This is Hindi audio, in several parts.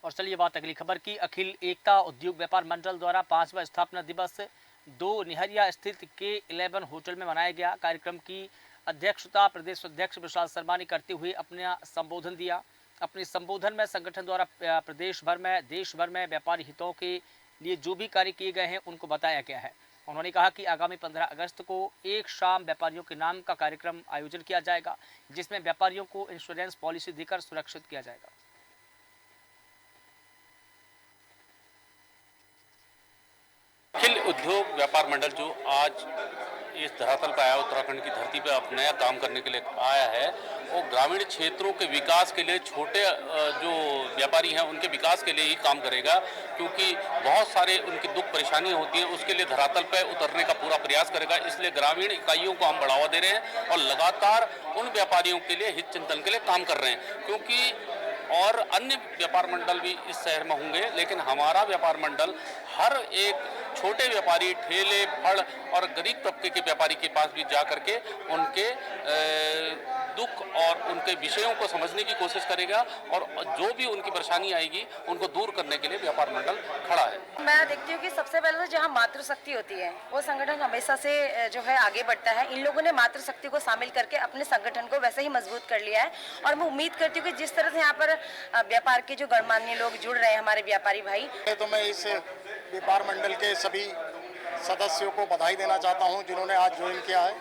और चलिए बात अगली खबर की। अखिल एकता उद्योग व्यापार मंडल द्वारा 5वां स्थापना दिवस 2 निहरिया स्थित K11 होटल में मनाया गया। कार्यक्रम की अध्यक्षता प्रदेश अध्यक्ष विशाल शर्मा ने करते हुए अपना संबोधन दिया। अपने संबोधन में संगठन द्वारा प्रदेश भर में देश भर में व्यापारी हितों के लिए जो भी कार्य किए गए हैं उनको बताया गया है। उन्होंने कहा कि आगामी 15 अगस्त को एक शाम व्यापारियों के नाम का कार्यक्रम आयोजन किया जाएगा, जिसमें व्यापारियों को इंश्योरेंस पॉलिसी देकर सुरक्षित किया जाएगा। अखिल उद्योग व्यापार मंडल जो आज इस धरातल पर आया, उत्तराखंड की धरती पर अब नया काम करने के लिए आया है, वो ग्रामीण क्षेत्रों के विकास के लिए, छोटे जो व्यापारी हैं उनके विकास के लिए ही काम करेगा, क्योंकि बहुत सारे उनकी दुख परेशानियां होती हैं, उसके लिए धरातल पर उतरने का पूरा प्रयास करेगा। इसलिए ग्रामीण इकाइयों को हम बढ़ावा दे रहे हैं और लगातार उन व्यापारियों के लिए हित चिंतन के लिए काम कर रहे हैं, क्योंकि और अन्य व्यापार मंडल भी इस शहर में होंगे, लेकिन हमारा व्यापार मंडल हर एक छोटे व्यापारी, ठेले, फल और गरीब तबके के व्यापारी के पास भी जा करके उनके दुख और उनके विषयों को समझने की कोशिश करेगा और जो भी उनकी परेशानी आएगी उनको दूर करने के लिए व्यापार मंडल खड़ा है। मैं देखती हूँ कि सबसे पहले तो जहाँ मातृशक्ति होती है वो संगठन हमेशा से जो है आगे बढ़ता है। इन लोगों ने मातृशक्ति को शामिल करके अपने संगठन को वैसे ही मजबूत कर लिया है और मैं उम्मीद करती हूँ कि जिस तरह से यहाँ पर व्यापार के जो गणमान्य लोग जुड़ रहे हैं, हमारे व्यापारी भाई, तो मैं इस व्यापार मंडल के सभी सदस्यों को बधाई देना चाहता हूं जिन्होंने आज ज्वाइन किया है।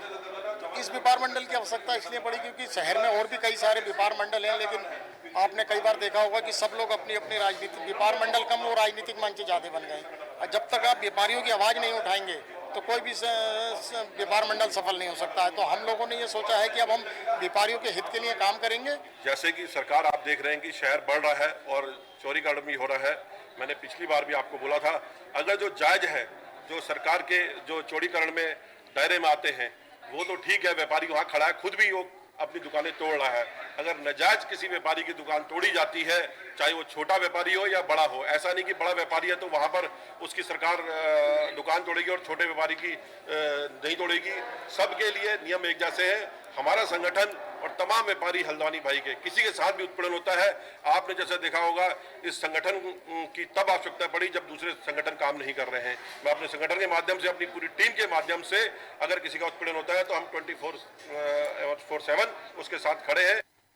तो इस व्यापार मंडल की आवश्यकता इसलिए पड़ी क्योंकि शहर में और भी कई सारे व्यापार मंडल हैं, लेकिन आपने कई बार देखा होगा कि सब लोग अपनी अपनी राजनीतिक, व्यापार मंडल कम और राजनीतिक मंच ज़्यादा बन गए। और जब तक आप व्यापारियों की आवाज़ नहीं उठाएंगे तो कोई भी व्यापार मंडल सफल नहीं हो सकता है। तो हम लोगों ने ये सोचा है कि अब हम व्यापारियों के हित के लिए काम करेंगे। जैसे कि सरकार, आप देख रहे हैं कि शहर बढ़ रहा है और चौड़ीकरण भी हो रहा है। मैंने पिछली बार भी आपको बोला था, अगर जो जायज़ है, जो सरकार के जो चौड़ीकरण में दायरे में आते हैं वो तो ठीक है, व्यापारी वहाँ खड़ा है, खुद भी वो अपनी दुकानें तोड़ रहा है। अगर नाजायज किसी व्यापारी की दुकान तोड़ी जाती है, चाहे वो छोटा व्यापारी हो या बड़ा हो, ऐसा नहीं कि बड़ा व्यापारी है तो वहाँ पर उसकी सरकार दुकान तोड़ेगी और छोटे व्यापारी की नहीं तोड़ेगी। सबके लिए नियम एक जैसे हैं। हमारा संगठन और तमाम व्यापारी हल्द्वानी भाई के किसी के साथ भी उत्पीड़न होता है, आपने जैसा देखा होगा, इस संगठन की तब आवश्यकता पड़ी जब दूसरे संगठन काम नहीं कर रहे हैं। मैं अपने संगठन के माध्यम से, अपनी पूरी टीम के माध्यम से, अगर किसी का उत्पीड़न होता है तो हम 24/7 उसके साथ खड़े हैं।